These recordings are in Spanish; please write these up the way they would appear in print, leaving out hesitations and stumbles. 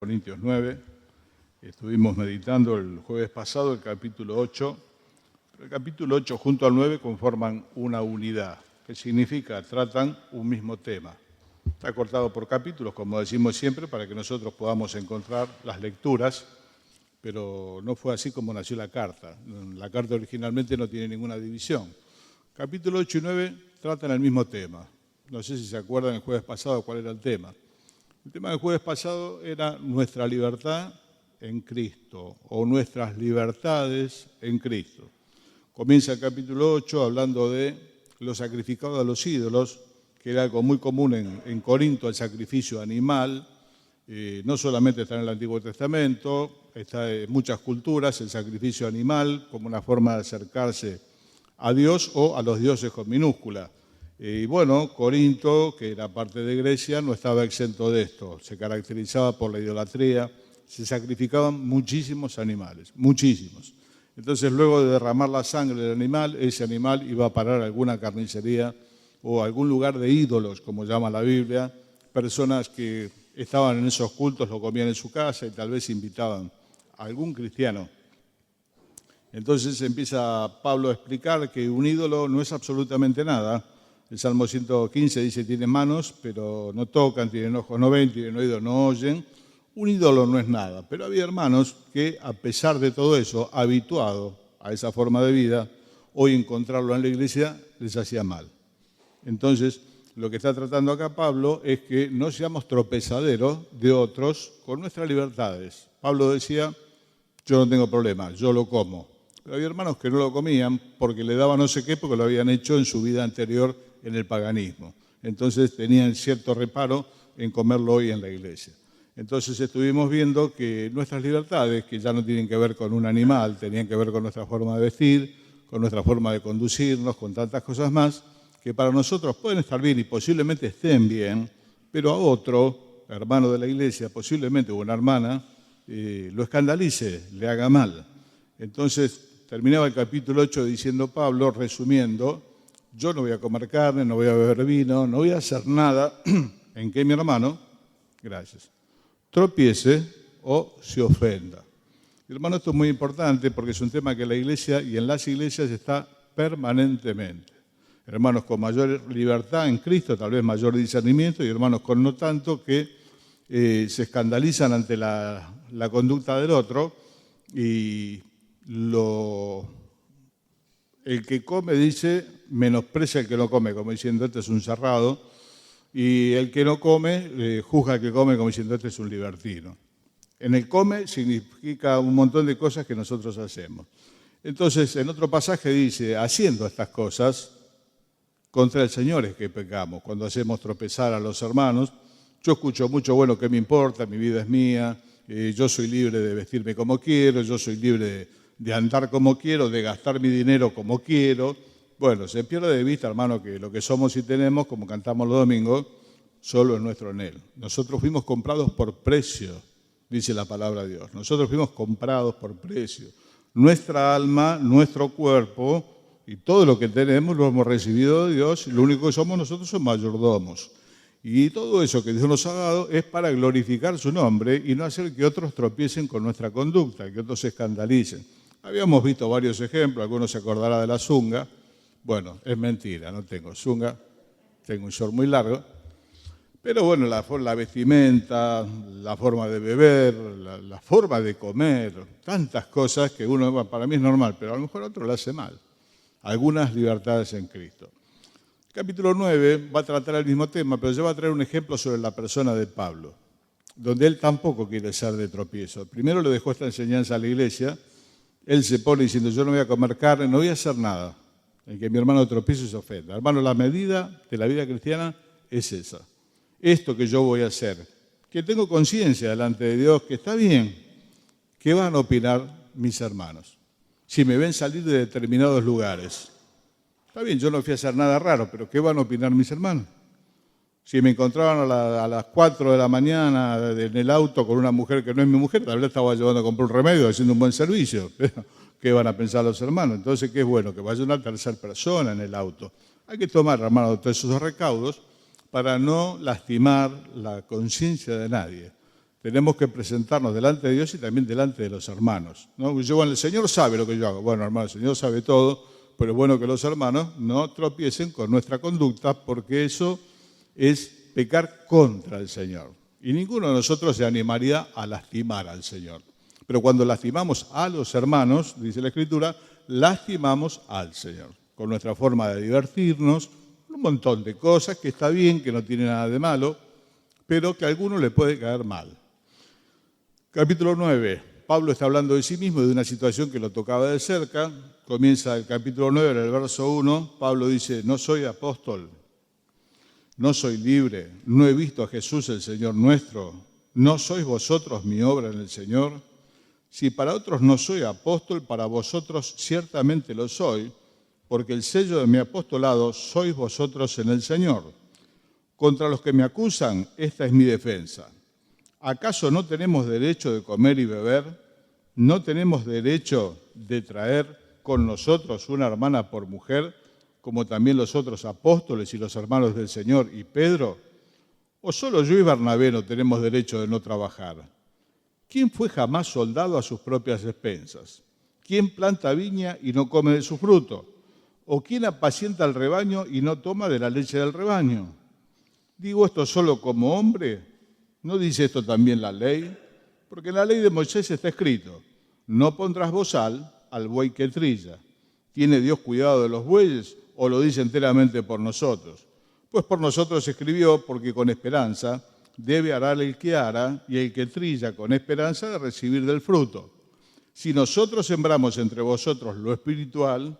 Corintios 9. Estuvimos meditando el jueves pasado el capítulo 8. El capítulo 8 junto al 9 conforman una unidad, que significa tratan un mismo tema. Está cortado por capítulos, como decimos siempre, para que nosotros podamos encontrar las lecturas, pero no fue así como nació la carta. La carta originalmente no tiene ninguna división. Capítulo 8 y 9 tratan el mismo tema. No sé si se acuerdan el jueves pasado cuál era el tema. El tema del jueves pasado era nuestra libertad en Cristo o nuestras libertades en Cristo. Comienza el capítulo 8 hablando de lo sacrificado a los ídolos, que era algo muy común en Corinto, el sacrificio animal. No solamente está en el Antiguo Testamento, está en muchas culturas el sacrificio animal como una forma de acercarse a Dios o a los dioses con minúscula. Y bueno, Corinto, que era parte de Grecia, no estaba exento de esto. Se caracterizaba por la idolatría, se sacrificaban muchísimos animales, muchísimos. Entonces, luego de derramar la sangre del animal, ese animal iba a parar a alguna carnicería o algún lugar de ídolos, como llama la Biblia. Personas que estaban en esos cultos lo comían en su casa y tal vez invitaban a algún cristiano. Entonces empieza Pablo a explicar que un ídolo no es absolutamente nada. El Salmo 115 dice, tienen manos, pero no tocan, tienen ojos, no ven, tienen oídos, no oyen. Un ídolo no es nada, pero había hermanos que, a pesar de todo eso, habituados a esa forma de vida, hoy encontrarlo en la iglesia les hacía mal. Entonces, lo que está tratando acá Pablo es que no seamos tropezaderos de otros con nuestras libertades. Pablo decía, yo no tengo problema, yo lo como. Pero había hermanos que no lo comían porque le daban no sé qué, porque lo habían hecho en su vida anterior en el paganismo. Entonces tenían cierto reparo en comerlo hoy en la iglesia. Entonces estuvimos viendo que nuestras libertades, que ya no tienen que ver con un animal, tenían que ver con nuestra forma de vestir, con nuestra forma de conducirnos, con tantas cosas más, que para nosotros pueden estar bien y posiblemente estén bien, pero a otro, hermano de la iglesia, posiblemente una hermana, lo escandalice, le haga mal. Entonces terminaba el capítulo 8 diciendo Pablo, resumiendo, yo no voy a comer carne, no voy a beber vino, no voy a hacer nada en que mi hermano, gracias, tropiece o se ofenda. Hermano, esto es muy importante porque es un tema que en la iglesia y en las iglesias está permanentemente. Hermanos con mayor libertad en Cristo, tal vez mayor discernimiento, y hermanos con no tanto que se escandalizan ante la conducta del otro y el que come dice, menosprecia al que no come, como diciendo, este es un cerrado, y el que no come juzga al que come como diciendo, este es un libertino. En el come significa un montón de cosas que nosotros hacemos. Entonces, en otro pasaje dice, haciendo estas cosas, contra el Señor es que pecamos. Cuando hacemos tropezar a los hermanos, yo escucho mucho, bueno, ¿qué me importa? Mi vida es mía, yo soy libre de vestirme como quiero, yo soy libre de andar como quiero, de gastar mi dinero como quiero. Bueno, se pierde de vista, hermano, que lo que somos y tenemos, como cantamos los domingos, solo es nuestro en Él. Nosotros fuimos comprados por precio, dice la palabra de Dios. Nosotros fuimos comprados por precio. Nuestra alma, nuestro cuerpo y todo lo que tenemos lo hemos recibido de Dios y lo único que somos nosotros son mayordomos. Y todo eso que Dios nos ha dado es para glorificar su nombre y no hacer que otros tropiecen con nuestra conducta, que otros se escandalicen. Habíamos visto varios ejemplos, algunos se acordarán de la zunga. Bueno, es mentira, no tengo zunga, tengo un short muy largo. Pero bueno, la vestimenta, la forma de beber, la forma de comer, tantas cosas que uno, para mí es normal, pero a lo mejor a otro lo hace mal. Algunas libertades en Cristo. El capítulo 9 va a tratar el mismo tema, pero yo voy a traer un ejemplo sobre la persona de Pablo, donde él tampoco quiere ser de tropiezo. Primero le dejó esta enseñanza a la iglesia, él se pone diciendo, yo no voy a comer carne, no voy a hacer nada, en que mi hermano tropiece y se ofenda. Hermano, la medida de la vida cristiana es esa. Esto que yo voy a hacer, que tengo conciencia delante de Dios, que está bien, ¿qué van a opinar mis hermanos? Si me ven salir de determinados lugares. Está bien, yo no fui a hacer nada raro, pero ¿qué van a opinar mis hermanos? Si me encontraban a las 4 de la mañana en el auto con una mujer que no es mi mujer, tal vez estaba llevando a comprar un remedio, haciendo un buen servicio. ¿Qué van a pensar los hermanos? Entonces, ¿qué es bueno? Que vaya una tercera persona en el auto. Hay que tomar, hermano, todos esos recaudos para no lastimar la conciencia de nadie. tenemos que presentarnos delante de Dios y también delante de los hermanos, ¿no? Bueno, el Señor sabe lo que yo hago. Bueno, hermano, el Señor sabe todo, pero es bueno que los hermanos no tropiecen con nuestra conducta, porque eso es pecar contra el Señor. Y ninguno de nosotros se animaría a lastimar al Señor. Pero cuando lastimamos a los hermanos, dice la Escritura, lastimamos al Señor. Con nuestra forma de divertirnos, un montón de cosas que está bien, que no tiene nada de malo, pero que a alguno le puede caer mal. Capítulo 9. Pablo está hablando de sí mismo y de una situación que lo tocaba de cerca. Comienza el capítulo 9, en el verso 1. Pablo dice, no soy apóstol, no soy libre, no he visto a Jesús el Señor nuestro. ¿No sois vosotros mi obra en el Señor? Si para otros no soy apóstol, para vosotros ciertamente lo soy, porque el sello de mi apostolado sois vosotros en el Señor. Contra los que me acusan, esta es mi defensa. ¿Acaso no tenemos derecho de comer y beber? ¿No tenemos derecho de traer con nosotros una hermana por mujer, como también los otros apóstoles y los hermanos del Señor y Pedro? ¿O solo yo y Bernabé no tenemos derecho de no trabajar? ¿Quién fue jamás soldado a sus propias expensas? ¿Quién planta viña y no come de su fruto? ¿O quién apacienta al rebaño y no toma de la leche del rebaño? ¿Digo esto solo como hombre? ¿No dice esto también la ley? Porque en la ley de Moisés está escrito, no pondrás bozal al buey que trilla. ¿Tiene Dios cuidado de los bueyes o lo dice enteramente por nosotros? Pues por nosotros escribió, porque con esperanza debe arar el que ara y el que trilla con esperanza de recibir del fruto. Si nosotros sembramos entre vosotros lo espiritual,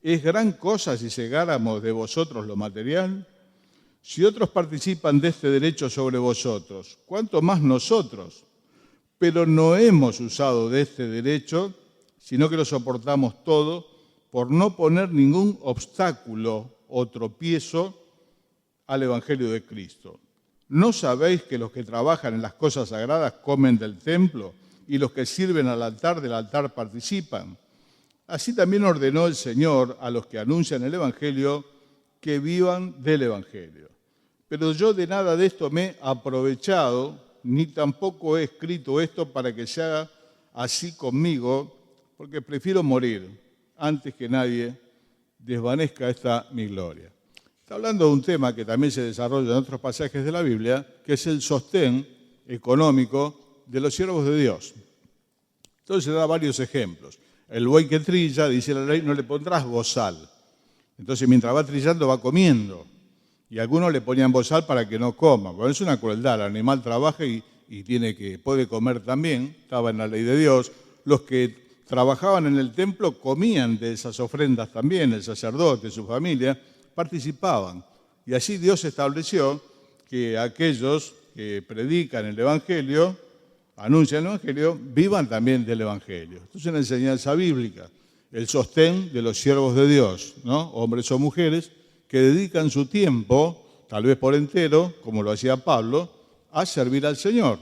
¿es gran cosa si segáramos de vosotros lo material? Si otros participan de este derecho sobre vosotros, ¿cuánto más nosotros? Pero no hemos usado de este derecho, sino que lo soportamos todo por no poner ningún obstáculo o tropiezo al Evangelio de Cristo. ¿No sabéis que los que trabajan en las cosas sagradas comen del templo y los que sirven al altar del altar participan? Así también ordenó el Señor a los que anuncian el Evangelio que vivan del Evangelio. Pero yo de nada de esto me he aprovechado, ni tampoco he escrito esto para que se haga así conmigo, porque prefiero morir antes que nadie desvanezca esta mi gloria. Está hablando de un tema que también se desarrolla en otros pasajes de la Biblia, que es el sostén económico de los siervos de Dios. Entonces se da varios ejemplos. El buey que trilla, dice la ley, no le pondrás bozal. Entonces mientras va trillando va comiendo. Y algunos le ponían bozal para que no coma. Bueno, es una crueldad, el animal trabaja y puede comer también, estaba en la ley de Dios. Los que trabajaban en el templo comían de esas ofrendas también, el sacerdote, su familia, participaban. Y así Dios estableció que aquellos que predican el Evangelio, anuncian el Evangelio, vivan también del Evangelio. Esto es una enseñanza bíblica, el sostén de los siervos de Dios, ¿no? Hombres o mujeres que dedican su tiempo, tal vez por entero, como lo hacía Pablo, a servir al Señor.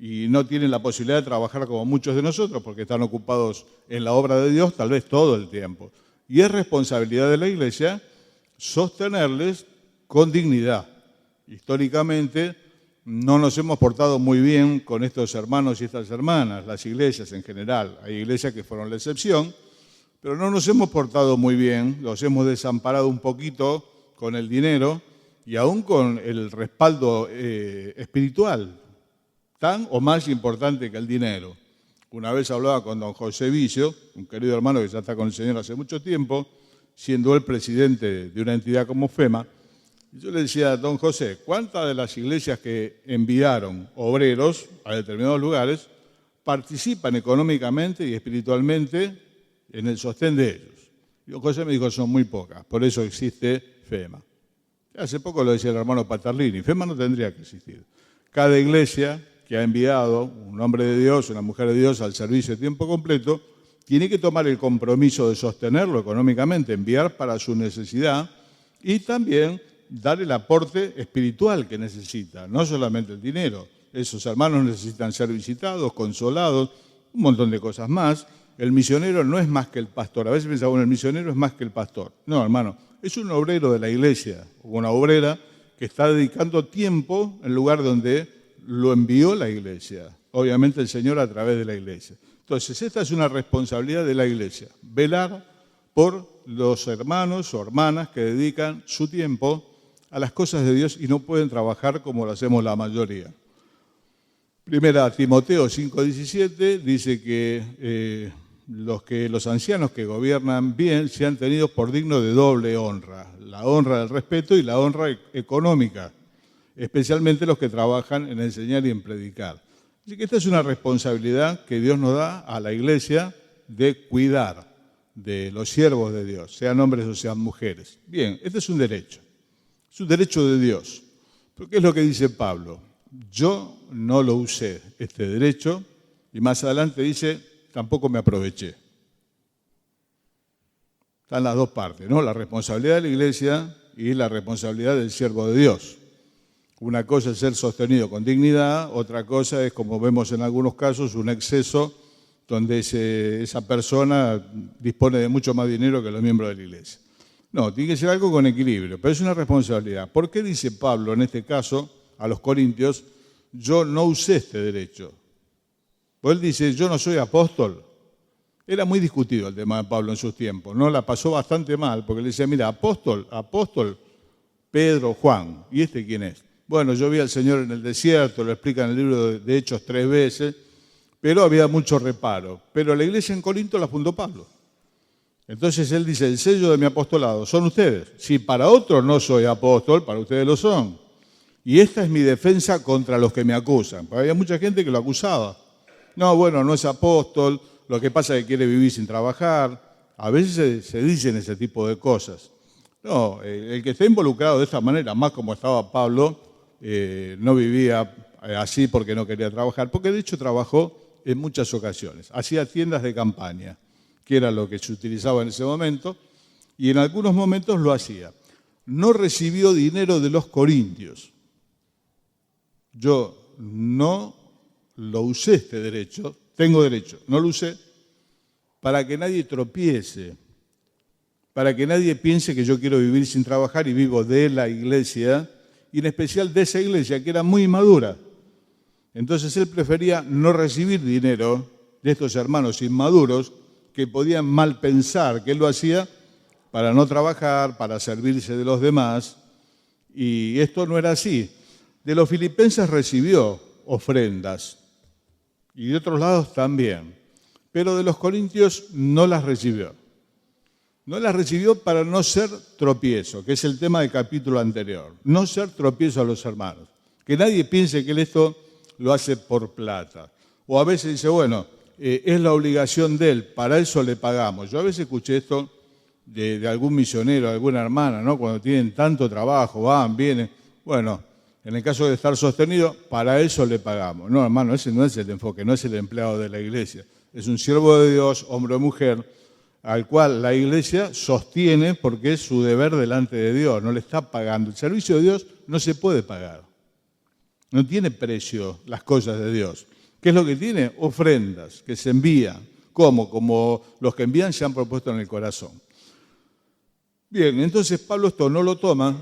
Y no tienen la posibilidad de trabajar como muchos de nosotros, porque están ocupados en la obra de Dios tal vez todo el tiempo. Y es responsabilidad de la Iglesia sostenerles con dignidad. Históricamente no nos hemos portado muy bien con estos hermanos y estas hermanas, las iglesias en general. Hay iglesias que fueron la excepción, pero no nos hemos portado muy bien, los hemos desamparado un poquito con el dinero y aún con el respaldo espiritual, tan o más importante que el dinero. Una vez hablaba con don José Vicio, un querido hermano que ya está con el Señor hace mucho tiempo, siendo él presidente de una entidad como FEMA, y yo le decía a don José, ¿cuántas de las iglesias que enviaron obreros a determinados lugares participan económicamente y espiritualmente en el sostén de ellos? Y don José me dijo, son muy pocas, por eso existe FEMA. Hace poco lo decía el hermano Patarlini, FEMA no tendría que existir. Cada iglesia que ha enviado un hombre de Dios, una mujer de Dios al servicio de tiempo completo, tiene que tomar el compromiso de sostenerlo económicamente, enviar para su necesidad y también dar el aporte espiritual que necesita, no solamente el dinero. Esos hermanos necesitan ser visitados, consolados, un montón de cosas más. El misionero no es más que el pastor. A veces pensamos, bueno, el misionero es más que el pastor. No, hermano, es un obrero de la iglesia, o una obrera que está dedicando tiempo en lugar donde lo envió la iglesia. Obviamente el Señor a través de la iglesia. Entonces, esta es una responsabilidad de la iglesia, velar por los hermanos o hermanas que dedican su tiempo a las cosas de Dios y no pueden trabajar como lo hacemos la mayoría. Primera Timoteo 5:17 dice que los ancianos que gobiernan bien sean tenidos por dignos de doble honra, la honra del respeto y la honra económica, especialmente los que trabajan en enseñar y en predicar. Así que esta es una responsabilidad que Dios nos da a la iglesia de cuidar de los siervos de Dios, sean hombres o sean mujeres. Bien, este es un derecho de Dios. ¿Pero qué es lo que dice Pablo? Yo no lo usé, este derecho, y más adelante dice, tampoco me aproveché. Están las dos partes, ¿no? La responsabilidad de la iglesia y la responsabilidad del siervo de Dios. Una cosa es ser sostenido con dignidad, otra cosa es, como vemos en algunos casos, un exceso donde esa persona dispone de mucho más dinero que los miembros de la iglesia. No, tiene que ser algo con equilibrio, pero es una responsabilidad. ¿Por qué dice Pablo en este caso a los corintios, yo no usé este derecho? Pues él dice, yo no soy apóstol. Era muy discutido el tema de Pablo en sus tiempos, ¿no? La pasó bastante mal, porque le decía, mira, apóstol, Pedro, Juan, ¿y este quién es? Bueno, yo vi al Señor en el desierto, lo explica en el libro de Hechos 3 veces, pero había mucho reparo. Pero la iglesia en Corinto la fundó Pablo. Entonces él dice, el sello de mi apostolado son ustedes. Si para otros no soy apóstol, para ustedes lo son. Y esta es mi defensa contra los que me acusan. Porque había mucha gente que lo acusaba. No, bueno, no es apóstol, lo que pasa es que quiere vivir sin trabajar. A veces se dicen ese tipo de cosas. No, el que está involucrado de esta manera, más como estaba Pablo, no vivía así porque no quería trabajar, porque de hecho trabajó en muchas ocasiones. Hacía tiendas de campaña, que era lo que se utilizaba en ese momento, y en algunos momentos lo hacía. No recibió dinero de los corintios. Yo no lo usé este derecho, tengo derecho, no lo usé para que nadie tropiece, para que nadie piense que yo quiero vivir sin trabajar y vivo de la iglesia, y en especial de esa iglesia que era muy inmadura. Entonces él prefería no recibir dinero de estos hermanos inmaduros que podían mal pensar que él lo hacía para no trabajar, para servirse de los demás, y esto no era así. De los filipenses recibió ofrendas y de otros lados también, pero de los corintios no las recibió. No las recibió para no ser tropiezo, que es el tema del capítulo anterior. No ser tropiezo a los hermanos. Que nadie piense que él esto lo hace por plata. O a veces dice, bueno, es la obligación de él, para eso le pagamos. Yo a veces escuché esto de algún misionero, de alguna hermana, ¿no? Cuando tienen tanto trabajo, van, vienen. Bueno, en el caso de estar sostenido, para eso le pagamos. No, hermano, ese no es el enfoque, no es el empleado de la iglesia. Es un siervo de Dios, hombre o mujer, al cual la iglesia sostiene porque es su deber delante de Dios, no le está pagando. El servicio de Dios no se puede pagar. No tiene precio las cosas de Dios. ¿Qué es lo que tiene? Ofrendas que se envían. ¿Cómo? Como los que envían se han propuesto en el corazón. Bien, entonces Pablo esto no lo toma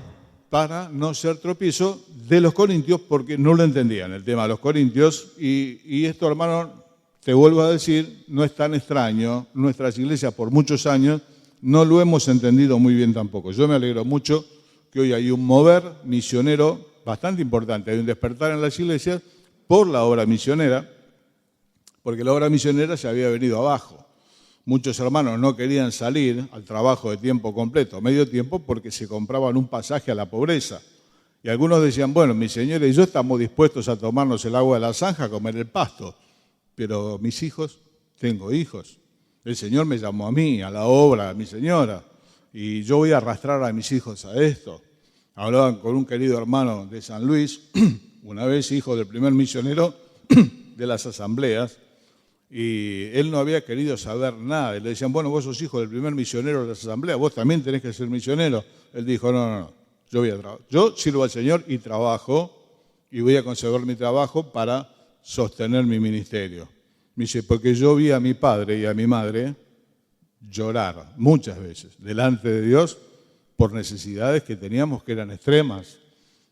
para no ser tropiezo de los corintios porque no lo entendían el tema de los corintios y esto, hermano, te vuelvo a decir, no es tan extraño. Nuestras iglesias por muchos años no lo hemos entendido muy bien tampoco. Yo me alegro mucho que hoy hay un mover misionero bastante importante, hay un despertar en las iglesias por la obra misionera, porque la obra misionera se había venido abajo. Muchos hermanos no querían salir al trabajo de tiempo completo, medio tiempo, porque se compraban un pasaje a la pobreza. Y algunos decían, bueno, mi señora y yo estamos dispuestos a tomarnos el agua de la zanja, a comer el pasto. Pero mis hijos, tengo hijos. El Señor me llamó a mí, a la obra, a mi señora, y yo voy a arrastrar a mis hijos a esto. Hablaban con un querido hermano de San Luis, una vez hijo del primer misionero de las asambleas, y él no había querido saber nada. Y le decían, bueno, vos sos hijo del primer misionero de las asambleas, vos también tenés que ser misionero. Él dijo, no, yo voy a trabajar. Yo sirvo al Señor y trabajo, y voy a conservar mi trabajo para sostener mi ministerio. Me dice, porque yo vi a mi padre y a mi madre llorar muchas veces delante de Dios por necesidades que teníamos que eran extremas.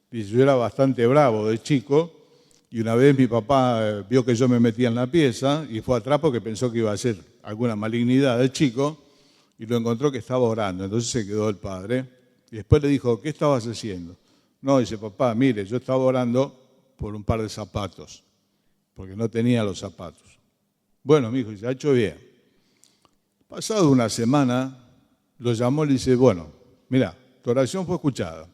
Dice, yo era bastante bravo de chico Y una vez mi papá vio que yo me metía en la pieza y fue atrás porque pensó que iba a ser alguna malignidad del chico y lo encontró que estaba orando. Entonces se quedó el padre y después le dijo, ¿qué estabas haciendo? No, dice, papá, mire, yo estaba orando por un par de zapatos, porque no tenía los zapatos. Bueno, mi hijo, se ha hecho bien. Pasado una semana, lo llamó y le dice, bueno, mira, tu oración fue escuchada.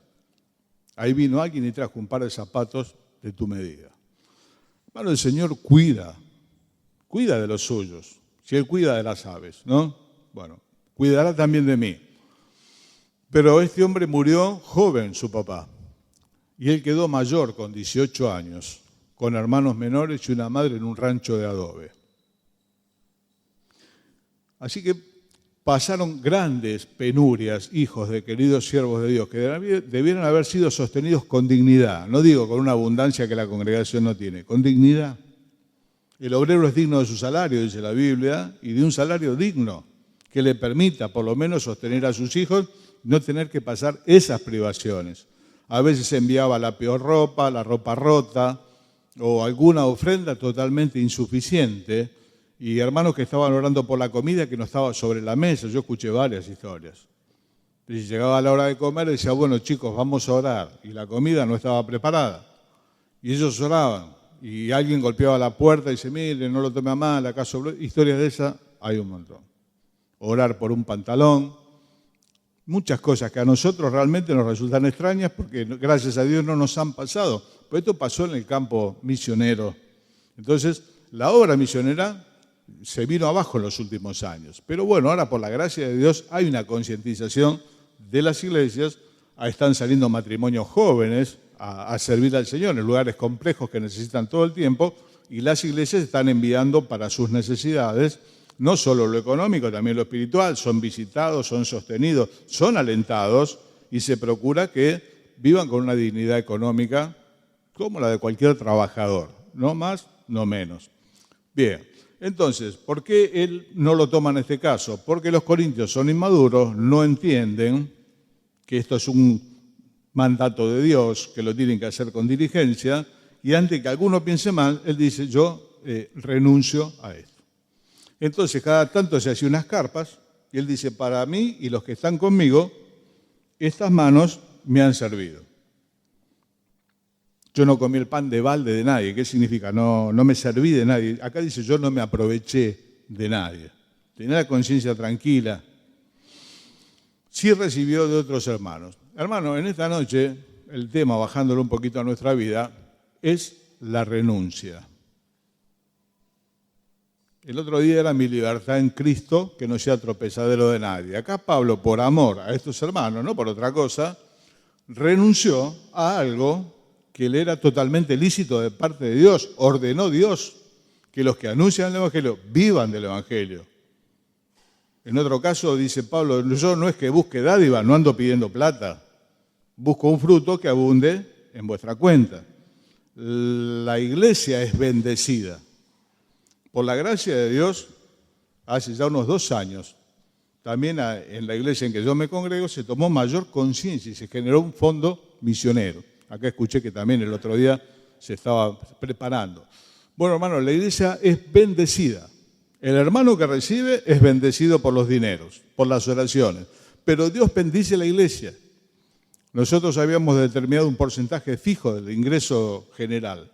Ahí vino alguien y trajo un par de zapatos de tu medida. Hermano, el Señor cuida de los suyos. Si Él cuida de las aves, ¿no? Bueno, cuidará también de mí. Pero este hombre murió joven, su papá. Y él quedó mayor, con 18 años, con hermanos menores y una madre en un rancho de adobe. Así que pasaron grandes penurias, hijos de queridos siervos de Dios, que debieran haber sido sostenidos con dignidad. No digo con una abundancia que la congregación no tiene, con dignidad. El obrero es digno de su salario, dice la Biblia, y de un salario digno que le permita por lo menos sostener a sus hijos, no tener que pasar esas privaciones. A veces enviaba la peor ropa, la ropa rota o alguna ofrenda totalmente insuficiente y hermanos que estaban orando por la comida que no estaba sobre la mesa. Yo escuché varias historias. Y llegaba la hora de comer y decía, bueno chicos, vamos a orar. Y la comida no estaba preparada. Y ellos oraban. Y alguien golpeaba la puerta y dice, mire, no lo tome a mal, acá sobró. Historias de esas hay un montón. Orar por un pantalón. Muchas cosas que a nosotros realmente nos resultan extrañas porque gracias a Dios no nos han pasado. Pero esto pasó en el campo misionero. Entonces, la obra misionera se vino abajo en los últimos años. Pero bueno, ahora por la gracia de Dios hay una concientización de las iglesias. Están saliendo matrimonios jóvenes a servir al Señor en lugares complejos que necesitan todo el tiempo y las iglesias están enviando para sus necesidades no solo lo económico, también lo espiritual. Son visitados, son sostenidos, son alentados y se procura que vivan con una dignidad económica como la de cualquier trabajador, no más, no menos. Bien, entonces, ¿por qué él no lo toma en este caso? Porque los corintios son inmaduros, no entienden que esto es un mandato de Dios, que lo tienen que hacer con diligencia, y antes que alguno piense mal, él dice, yo renuncio a esto. Entonces, cada tanto se hacía unas carpas, y él dice, para mí y los que están conmigo, estas manos me han servido. Yo no comí el pan de balde de nadie. ¿Qué significa? No me serví de nadie. Acá dice, yo no me aproveché de nadie. Tenía la conciencia tranquila. Sí recibió de otros hermanos. Hermano, en esta noche, el tema, bajándolo un poquito a nuestra vida, es la renuncia. El otro día era mi libertad en Cristo, que no sea tropezadero de nadie. Acá Pablo, por amor a estos hermanos, no por otra cosa, renunció a algo que le era totalmente lícito de parte de Dios. Ordenó Dios que los que anuncian el Evangelio vivan del Evangelio. En otro caso dice Pablo, yo no es que busque dádiva, no ando pidiendo plata. Busco un fruto que abunde en vuestra cuenta. La iglesia es bendecida. Por la gracia de Dios, hace ya unos 2 años, también en la iglesia en que yo me congrego se tomó mayor conciencia y se generó un fondo misionero. Acá escuché que también el otro día se estaba preparando. Bueno, hermano, la iglesia es bendecida. El hermano que recibe es bendecido por los dineros, por las oraciones. Pero Dios bendice la iglesia. Nosotros habíamos determinado un porcentaje fijo del ingreso general.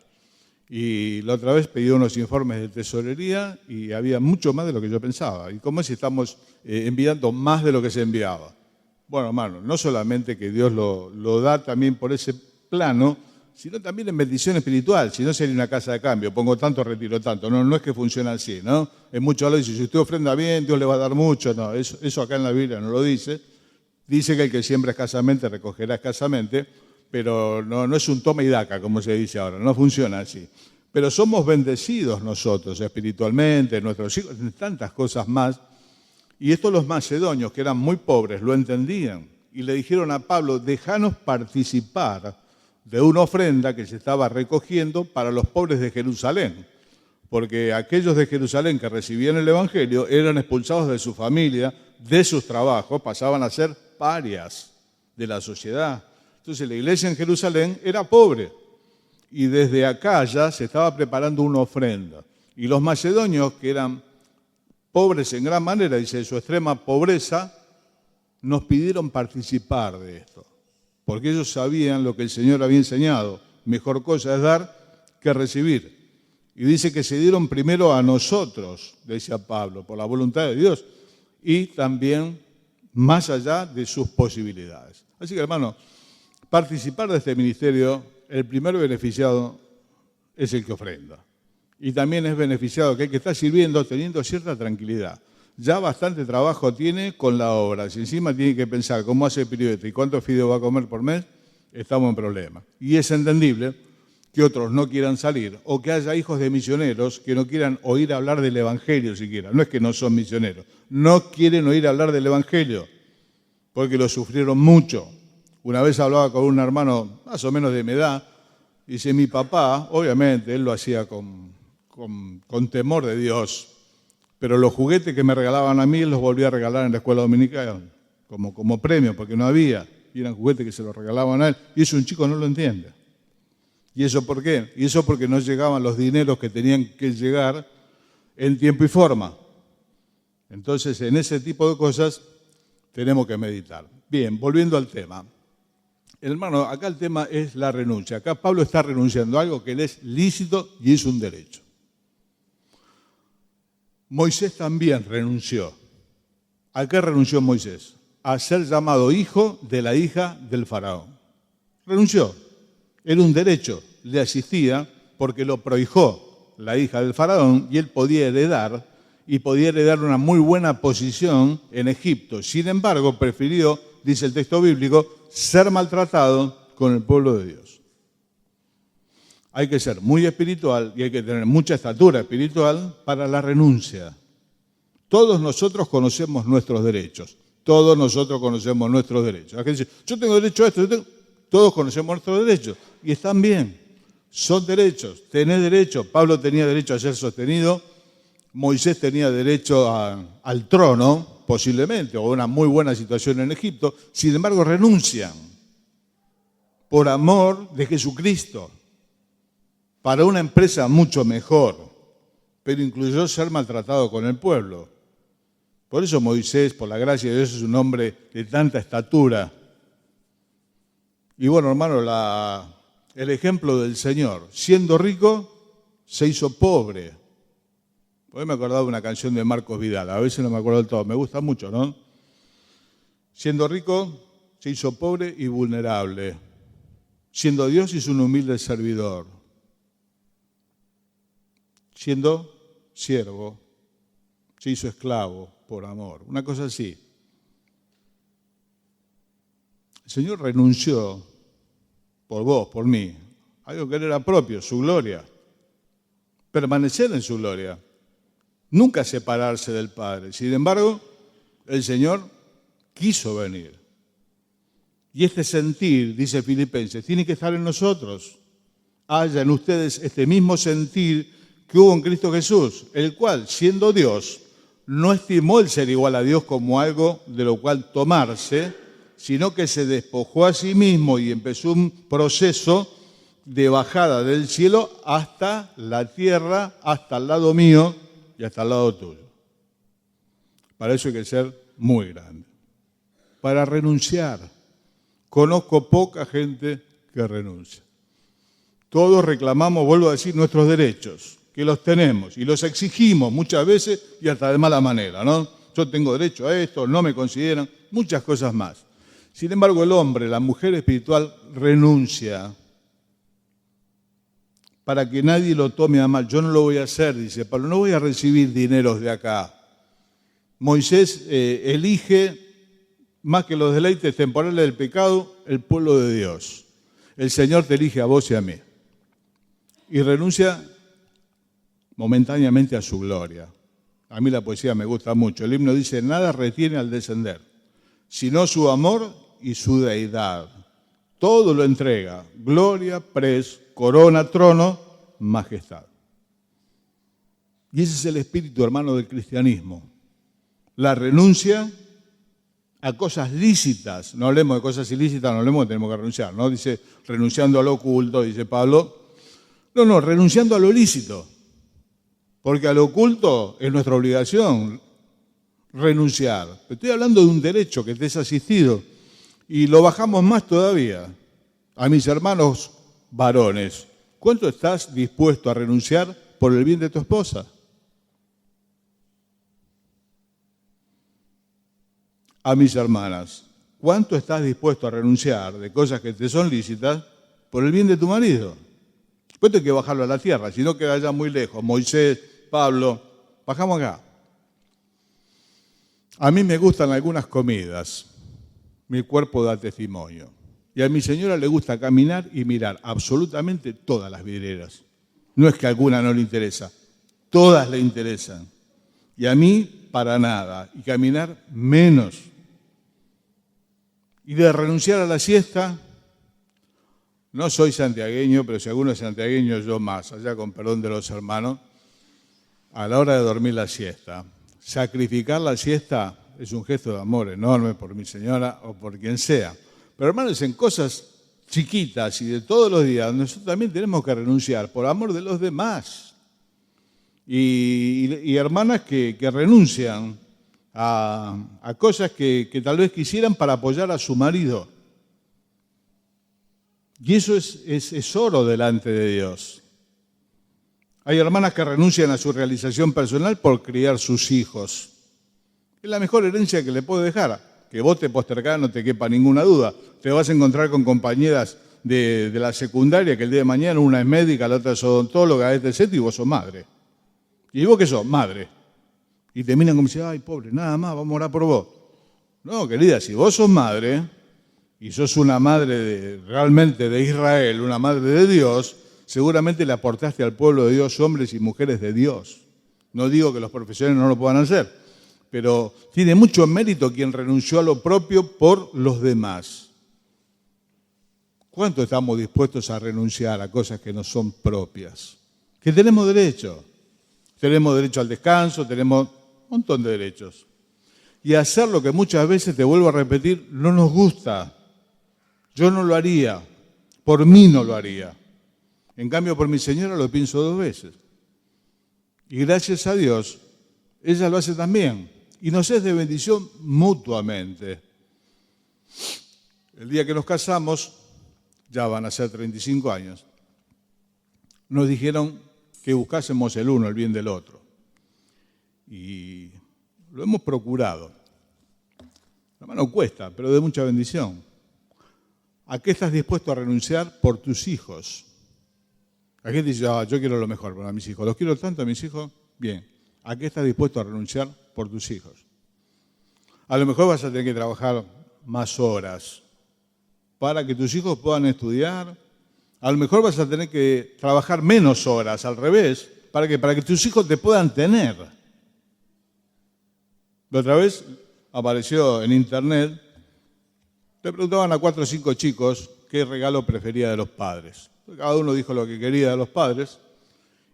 Y la otra vez pedí unos informes de tesorería y había mucho más de lo que yo pensaba. ¿Y cómo es si estamos enviando más de lo que se enviaba? Bueno, hermano, no solamente que Dios lo da también por ese plano, sino también en bendición espiritual. Si no sería una casa de cambio, pongo tanto, retiro tanto. No es que funcione así, ¿no? Es mucho hablar, dice, si usted ofrenda bien, Dios le va a dar mucho. No, eso acá en la Biblia no lo dice. Dice que el que siembra escasamente recogerá escasamente, pero no es un toma y daca, como se dice ahora, no funciona así. Pero somos bendecidos nosotros espiritualmente, nuestros hijos, en tantas cosas más. Y estos los macedonios, que eran muy pobres, lo entendían. Y le dijeron a Pablo, déjanos participar de una ofrenda que se estaba recogiendo para los pobres de Jerusalén. Porque aquellos de Jerusalén que recibían el Evangelio eran expulsados de su familia, de sus trabajos, pasaban a ser parias de la sociedad. Entonces la iglesia en Jerusalén era pobre. y desde Acaya se estaba preparando una ofrenda. Y los macedonios, que eran pobres en gran manera, dice, de su extrema pobreza, nos pidieron participar de esto, porque ellos sabían lo que el Señor había enseñado. Mejor cosa es dar que recibir. Y dice que se dieron primero a nosotros, decía Pablo, por la voluntad de Dios, y también más allá de sus posibilidades. Así que, hermano, participar de este ministerio, el primer beneficiado es el que ofrenda. Y también es beneficiado aquel que está sirviendo teniendo cierta tranquilidad. Ya bastante trabajo tiene con la obra. Si encima tiene que pensar cómo hace el periodista y cuántos fideos va a comer por mes, estamos en problema. Y es entendible que otros no quieran salir o que haya hijos de misioneros que no quieran oír hablar del Evangelio siquiera. No es que no son misioneros, no quieren oír hablar del Evangelio porque lo sufrieron mucho. Una vez hablaba con un hermano más o menos de mi edad, dice, mi papá, obviamente, él lo hacía con temor de Dios, pero los juguetes que me regalaban a mí los volví a regalar en la escuela dominical como premio, porque no había, y eran juguetes que se los regalaban a él, y eso un chico no lo entiende. ¿Y eso por qué? Y eso porque no llegaban los dineros que tenían que llegar en tiempo y forma. Entonces, en ese tipo de cosas tenemos que meditar. Bien, volviendo al tema. Hermano, acá el tema es la renuncia. Acá Pablo está renunciando a algo que le es lícito y es un derecho. Moisés también renunció. ¿A qué renunció Moisés? A ser llamado hijo de la hija del faraón. Renunció. Era un derecho, le asistía porque lo prohijó la hija del faraón y él podía heredar una muy buena posición en Egipto. Sin embargo, prefirió, dice el texto bíblico, ser maltratado con el pueblo de Dios. Hay que ser muy espiritual y hay que tener mucha estatura espiritual para la renuncia. Todos nosotros conocemos nuestros derechos. Todos nosotros conocemos nuestros derechos. La gente dice, yo tengo derecho a esto. Todos conocemos nuestros derechos y están bien. Son derechos. Tenés derecho. Pablo tenía derecho a ser sostenido. Moisés tenía derecho al trono, posiblemente, o a una muy buena situación en Egipto. Sin embargo, renuncian por amor de Jesucristo para una empresa mucho mejor, pero incluyó ser maltratado con el pueblo. Por eso Moisés, por la gracia de Dios, es un hombre de tanta estatura. Y bueno, hermano, el ejemplo del Señor, siendo rico, se hizo pobre. Hoy me acordaba de una canción de Marcos Vidal, a veces no me acuerdo del todo, me gusta mucho, ¿no? Siendo rico, se hizo pobre y vulnerable. Siendo Dios, hizo un humilde servidor. Siendo siervo, se hizo esclavo por amor. Una cosa así. El Señor renunció por vos, por mí, algo que era propio, su gloria. Permanecer en su gloria. Nunca separarse del Padre. Sin embargo, el Señor quiso venir. Y este sentir, dice Filipenses, tiene que estar en nosotros. Haya en ustedes este mismo sentir que hubo en Cristo Jesús, el cual, siendo Dios, no estimó el ser igual a Dios como algo de lo cual tomarse, sino que se despojó a sí mismo y empezó un proceso de bajada del cielo hasta la tierra, hasta el lado mío y hasta el lado tuyo. Para eso hay que ser muy grande. Para renunciar. Conozco poca gente que renuncia. Todos reclamamos, vuelvo a decir, nuestros derechos, que los tenemos y los exigimos muchas veces y hasta de mala manera, ¿no? Yo tengo derecho a esto, no me consideran, muchas cosas más. Sin embargo, el hombre, la mujer espiritual, renuncia para que nadie lo tome a mal. Yo no lo voy a hacer, dice Pablo, no voy a recibir dineros de acá. Moisés elige, más que los deleites temporales del pecado, el pueblo de Dios. El Señor te elige a vos y a mí. Y renuncia momentáneamente a su gloria. A mí la poesía me gusta mucho. El himno dice, nada retiene al descender, sino su amor y su deidad. Todo lo entrega, gloria, pres, corona, trono, majestad. Y ese es el espíritu, hermano, del cristianismo. La renuncia a cosas lícitas. No hablemos de cosas ilícitas, no hablemos que tenemos que renunciar, ¿no? Dice, renunciando al oculto, dice Pablo, No, renunciando a lo lícito. Porque a lo oculto es nuestra obligación renunciar. Estoy hablando de un derecho que te es asistido. Y lo bajamos más todavía. A mis hermanos varones, ¿cuánto estás dispuesto a renunciar por el bien de tu esposa? A mis hermanas, ¿cuánto estás dispuesto a renunciar de cosas que te son lícitas por el bien de tu marido? Después hay que bajarlo a la tierra, si no queda ya muy lejos. Moisés, Pablo, bajamos acá. A mí me gustan algunas comidas, mi cuerpo da testimonio. Y a mi señora le gusta caminar y mirar absolutamente todas las vidrieras. No es que alguna no le interesa, todas le interesan. Y a mí, para nada. Y caminar, menos. Y de renunciar a la siesta, no soy santiagueño, pero si alguno es santiagueño, yo más, allá con perdón de los hermanos, a la hora de dormir la siesta. Sacrificar la siesta es un gesto de amor enorme por mi señora o por quien sea. Pero hermanos, en cosas chiquitas y de todos los días, nosotros también tenemos que renunciar por amor de los demás. Y hermanas que renuncian a cosas que tal vez quisieran para apoyar a su marido. Y eso es oro delante de Dios. Hay hermanas que renuncian a su realización personal por criar sus hijos. Es la mejor herencia que le puedo dejar. Que vos te postergás, no te quepa ninguna duda. Te vas a encontrar con compañeras de la secundaria que el día de mañana una es médica, la otra es odontóloga, etc. Y vos sos madre. ¿Y vos qué sos? Madre. Y te miran como si, ay, pobre, nada más, vamos a orar por vos. No, querida, si vos sos madre y sos una madre realmente de Israel, una madre de Dios, seguramente le aportaste al pueblo de Dios hombres y mujeres de Dios. No digo que los profesionales no lo puedan hacer, pero tiene mucho mérito quien renunció a lo propio por los demás. ¿Cuánto estamos dispuestos a renunciar a cosas que no son propias? Que tenemos derecho. Tenemos derecho al descanso, tenemos un montón de derechos. Y hacer lo que muchas veces, te vuelvo a repetir, no nos gusta. Yo no lo haría. Por mí no lo haría. En cambio, por mi señora lo pienso 2 veces. Y gracias a Dios, ella lo hace también. Y nos es de bendición mutuamente. El día que nos casamos, ya van a ser 35 años, nos dijeron que buscásemos el uno, el bien del otro. Y lo hemos procurado. La mano cuesta, pero de mucha bendición. ¿A qué estás dispuesto a renunciar por tus hijos? La gente dice, yo quiero lo mejor para mis hijos. ¿Los quiero tanto a mis hijos? Bien. ¿A qué estás dispuesto a renunciar por tus hijos? A lo mejor vas a tener que trabajar más horas para que tus hijos puedan estudiar. A lo mejor vas a tener que trabajar menos horas, al revés, para que tus hijos te puedan tener. La otra vez apareció en internet, le preguntaban a 4 o 5 chicos qué regalo prefería de los padres. Cada uno dijo lo que quería de los padres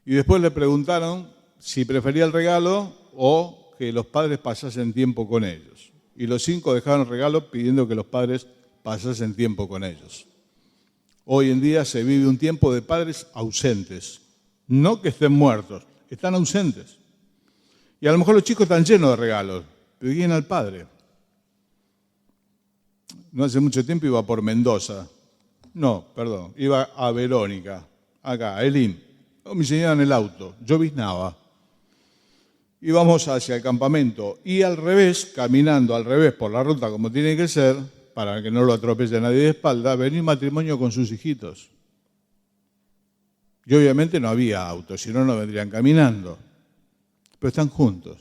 y después le preguntaron si prefería el regalo o que los padres pasasen tiempo con ellos. Y los 5 dejaron el regalo pidiendo que los padres pasasen tiempo con ellos. Hoy en día se vive un tiempo de padres ausentes. No que estén muertos, están ausentes. Y a lo mejor los chicos están llenos de regalos, pero ¿quién al padre? No hace mucho tiempo iba por Mendoza. No, perdón, iba a Verónica, acá, a Elín. Mi señora en el auto, lloviznaba. Íbamos hacia el campamento y al revés, caminando al revés por la ruta como tiene que ser, para que no lo atropelle nadie de espalda, venía un matrimonio con sus hijitos. Y obviamente no había auto, si no, no vendrían caminando. Pero están juntos.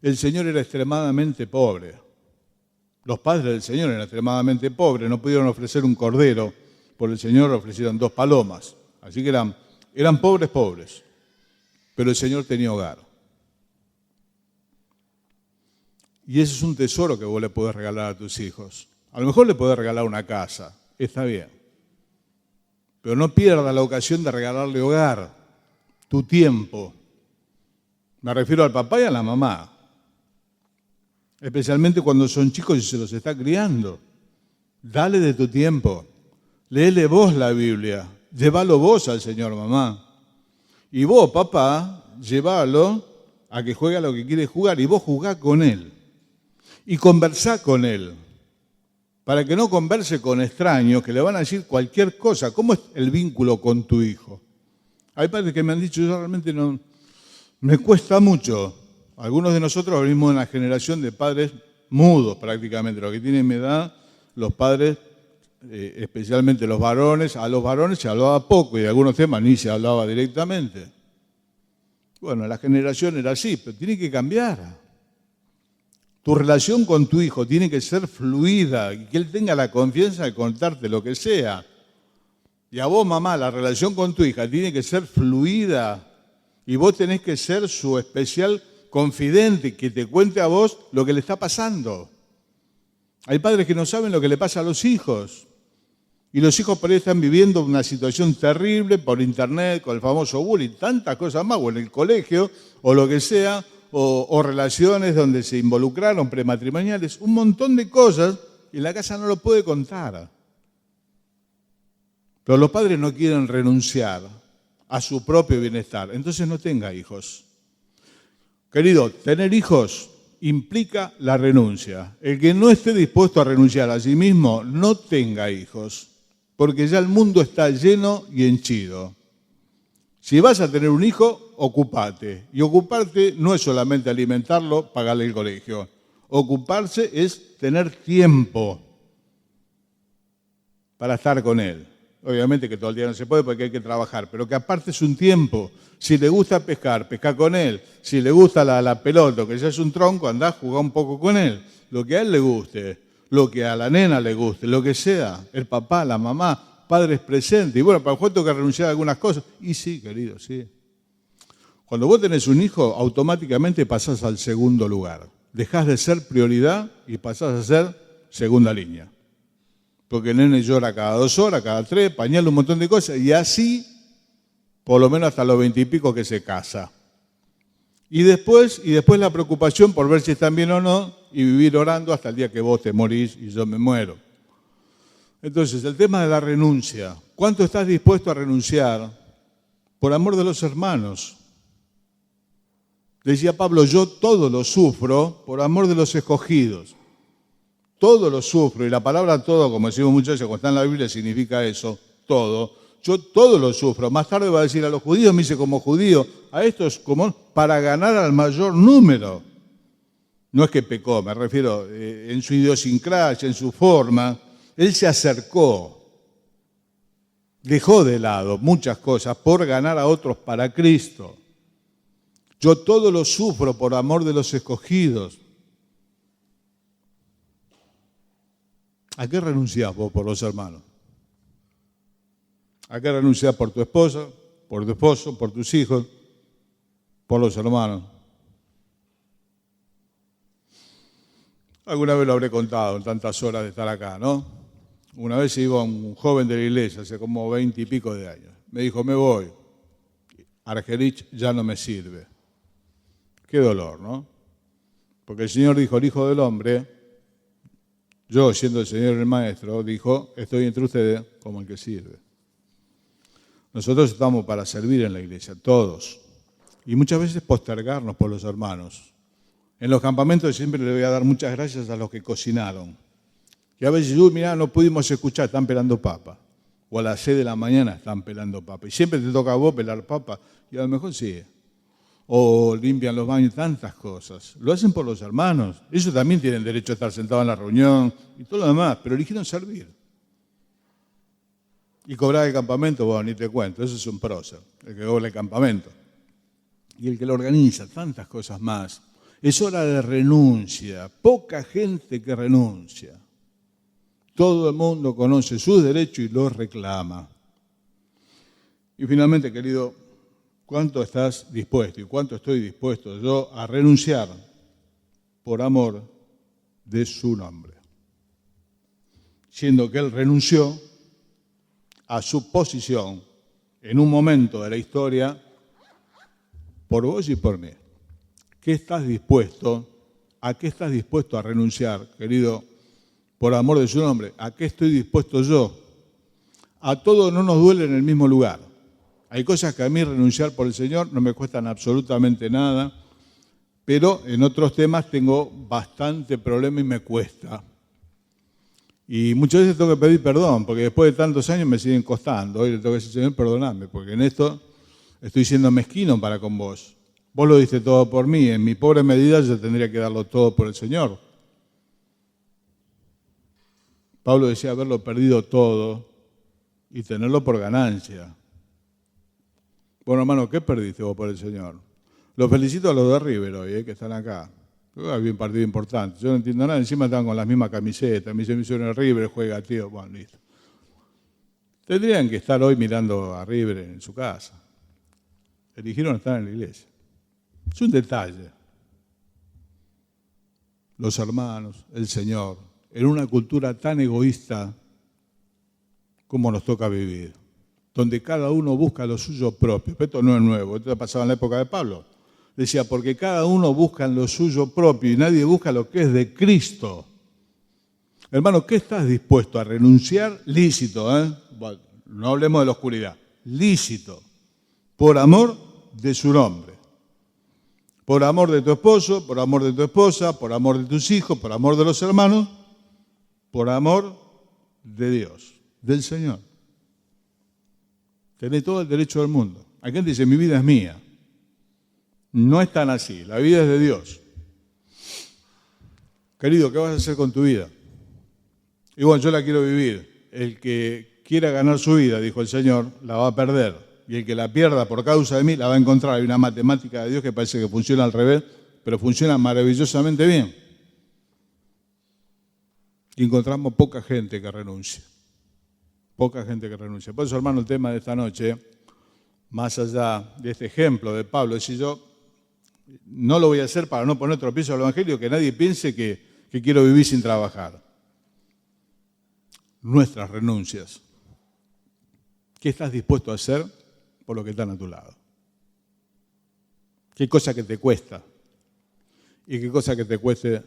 El Señor era extremadamente pobre. Los padres del Señor eran extremadamente pobres, no pudieron ofrecer un cordero, por el Señor ofrecieron 2 palomas. Así que eran pobres. Pero el Señor tenía hogar. Y ese es un tesoro que vos le podés regalar a tus hijos. A lo mejor le podés regalar una casa, está bien. Pero no pierdas la ocasión de regalarle hogar, tu tiempo. Me refiero al papá y a la mamá. Especialmente cuando son chicos y se los está criando. Dale de tu tiempo. Léele vos la Biblia. llévalo vos al Señor, mamá. Y vos, papá, llévalo a que juegue a lo que quiere jugar y vos jugá con él. Y conversá con él, para que no converse con extraños que le van a decir cualquier cosa. ¿Cómo es el vínculo con tu hijo? Hay padres que me han dicho, yo realmente no, me cuesta mucho. Algunos de nosotros venimos de una generación de padres mudos prácticamente, los que tienen mi edad, los padres, especialmente los varones, a los varones se hablaba poco y de algunos temas ni se hablaba directamente. Bueno, la generación era así, pero tiene que cambiar. Tu relación con tu hijo tiene que ser fluida y que él tenga la confianza de contarte lo que sea. Y a vos, mamá, la relación con tu hija tiene que ser fluida y vos tenés que ser su especial confidente, que te cuente a vos lo que le está pasando. Hay padres que no saben lo que le pasa a los hijos y los hijos por ahí están viviendo una situación terrible por internet, con el famoso bullying, tantas cosas más, o en el colegio, o lo que sea, o relaciones donde se involucraron prematrimoniales, un montón de cosas y la casa no lo puede contar. Pero los padres no quieren renunciar a su propio bienestar, entonces no tenga hijos. Querido, tener hijos implica la renuncia. El que no esté dispuesto a renunciar a sí mismo, no tenga hijos, porque ya el mundo está lleno y henchido. Si vas a tener un hijo, ocupate. Y ocuparte no es solamente alimentarlo, pagarle el colegio. Ocuparse es tener tiempo para estar con él. Obviamente que todo el día no se puede porque hay que trabajar, pero que aparte es un tiempo. Si le gusta pescar, pesca con él. Si le gusta la pelota, que ya es un tronco, andá a jugar un poco con él. Lo que a él le guste, lo que a la nena le guste, lo que sea. El papá, la mamá, padres presentes. Y bueno, para el juego tengo que renunciar a algunas cosas. Y sí, querido, sí. Cuando vos tenés un hijo, automáticamente pasás al segundo lugar. Dejás de ser prioridad y pasás a ser segunda línea. Porque el nene llora cada 2 horas, cada 3, pañal, un montón de cosas. Y así, por lo menos hasta los 20 y pico que se casa. Y después la preocupación por ver si están bien o no y vivir orando hasta el día que vos te morís y yo me muero. Entonces, el tema de la renuncia. ¿Cuánto estás dispuesto a renunciar por amor de los hermanos? Decía Pablo, yo todo lo sufro por amor de los escogidos. Todo lo sufro, y la palabra todo, como decimos muchas veces, cuando está en la Biblia, significa eso, todo. Yo todo lo sufro. Más tarde va a decir a los judíos, me dice como judío, a estos como para ganar al mayor número. No es que pecó, me refiero en su idiosincrasia, en su forma. Él se acercó, dejó de lado muchas cosas por ganar a otros para Cristo. Yo todo lo sufro por amor de los escogidos. ¿A qué renunciás vos por los hermanos? ¿A qué renunciás por tu esposa, por tu esposo, por tus hijos, por los hermanos? Alguna vez lo habré contado en tantas horas de estar acá, ¿no? Una vez iba un joven de la iglesia, hace como 20 y pico de años. Me dijo, me voy. Argerich ya no me sirve. Qué dolor, ¿no? Porque el Señor dijo, el Hijo del Hombre, yo siendo el Señor el Maestro, dijo, estoy entre ustedes como el que sirve. Nosotros estamos para servir en la iglesia, todos. Y muchas veces postergarnos por los hermanos. En los campamentos siempre le voy a dar muchas gracias a los que cocinaron. Que a veces, mirá, no pudimos escuchar, están pelando papa. O a las 6 de la mañana están pelando papa. Y siempre te toca a vos pelar papa. Y a lo mejor sí. O limpian los baños, tantas cosas. Lo hacen por los hermanos. Ellos también tienen derecho a estar sentados en la reunión y todo lo demás, pero eligieron servir. Y cobrar el campamento, bueno, ni te cuento, eso es un prócer, el que cobra el campamento. Y el que lo organiza, tantas cosas más. Es hora de renuncia, poca gente que renuncia. Todo el mundo conoce sus derechos y los reclama. Y finalmente, querido, ¿cuánto estás dispuesto y cuánto estoy dispuesto yo a renunciar por amor de su nombre? Siendo que Él renunció a su posición en un momento de la historia por vos y por mí. ¿Qué estás dispuesto? ¿A qué estás dispuesto a renunciar, querido, por amor de su nombre? ¿A qué estoy dispuesto yo A todos no nos duele en el mismo lugar. Hay cosas que a mí renunciar por el Señor no me cuestan absolutamente nada, pero en otros temas tengo bastante problema y me cuesta. Y muchas veces tengo que pedir perdón, porque después de tantos años me siguen costando. Hoy le tengo que decir, Señor, perdonadme, porque en esto estoy siendo mezquino para con vos. Vos lo diste todo por mí, en mi pobre medida yo tendría que darlo todo por el Señor. Pablo decía haberlo perdido todo y tenerlo por ganancia. Bueno, hermano, ¿qué perdiste vos por el Señor? Los felicito a los de River hoy, que están acá. Había un partido importante. Yo no entiendo nada, encima estaban con las mismas camisetas. Me dicen, el River juega, tío. Bueno, listo. Tendrían que estar hoy mirando a River en su casa. Eligieron estar en la iglesia. Es un detalle. Los hermanos, el Señor, en una cultura tan egoísta como nos toca vivir, donde cada uno busca lo suyo propio. Esto no es nuevo, esto pasaba en la época de Pablo. Decía, porque cada uno busca lo suyo propio y nadie busca lo que es de Cristo. Hermano, ¿qué estás dispuesto a renunciar? Lícito, Bueno, no hablemos de la oscuridad. Lícito, por amor de su nombre. Por amor de tu esposo, por amor de tu esposa, por amor de tus hijos, por amor de los hermanos, por amor de Dios, del Señor. Tenés todo el derecho del mundo. Hay gente que dice, mi vida es mía. No es tan así, la vida es de Dios. Querido, ¿qué vas a hacer con tu vida? Y bueno, yo la quiero vivir. El que quiera ganar su vida, dijo el Señor, la va a perder. Y el que la pierda por causa de mí, la va a encontrar. Hay una matemática de Dios que parece que funciona al revés, pero funciona maravillosamente bien. Y encontramos poca gente que renuncie. Poca gente que renuncia. Por eso, hermano, el tema de esta noche, más allá de este ejemplo de Pablo, es decir, yo no lo voy a hacer para no poner tropiezo al Evangelio, que nadie piense que quiero vivir sin trabajar. Nuestras renuncias. ¿Qué estás dispuesto a hacer por lo que están a tu lado? ¿Qué cosa que te cuesta? ¿Y qué cosa que te cueste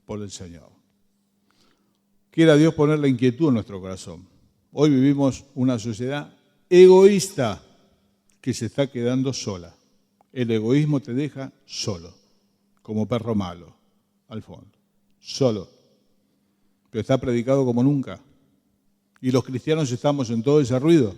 por el Señor? Quiera Dios poner la inquietud en nuestro corazón. Hoy vivimos una sociedad egoísta que se está quedando sola. El egoísmo te deja solo, como perro malo, al fondo. Solo. Pero está predicado como nunca. Y los cristianos estamos en todo ese ruido.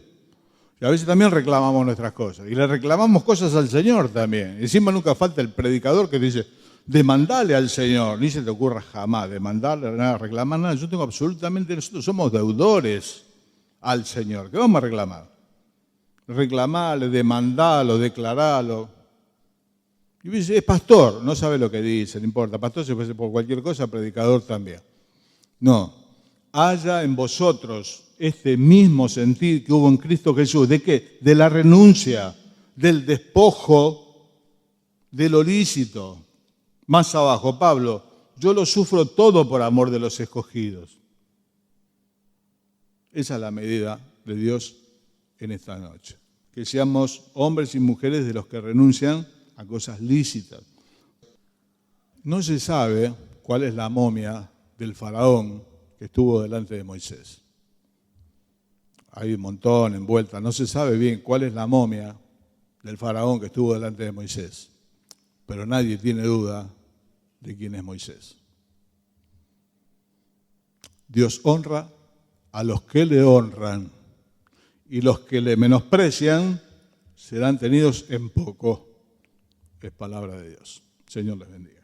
Y a veces también reclamamos nuestras cosas. Y le reclamamos cosas al Señor también. Encima nunca falta el predicador que dice, demandale al Señor. Ni se te ocurra jamás demandarle, nada, reclamar nada. Yo tengo absolutamente, nosotros somos deudores al Señor. ¿Qué vamos a reclamar? Reclamarle, demandarlo, declararlo. Y dice, es pastor, no sabe lo que dice, no importa. Pastor se puede por cualquier cosa, predicador también. No, haya en vosotros este mismo sentir que hubo en Cristo Jesús. ¿De qué? De la renuncia, del despojo, de lo lícito. Más abajo, Pablo, yo lo sufro todo por amor de los escogidos. Esa es la medida de Dios en esta noche. Que seamos hombres y mujeres de los que renuncian a cosas lícitas. No se sabe cuál es la momia del faraón que estuvo delante de Moisés. Hay un montón envuelta. No se sabe bien cuál es la momia del faraón que estuvo delante de Moisés. Pero nadie tiene duda de quién es Moisés. Dios honra a los que le honran, y los que le menosprecian serán tenidos en poco. Es palabra de Dios. Señor les bendiga.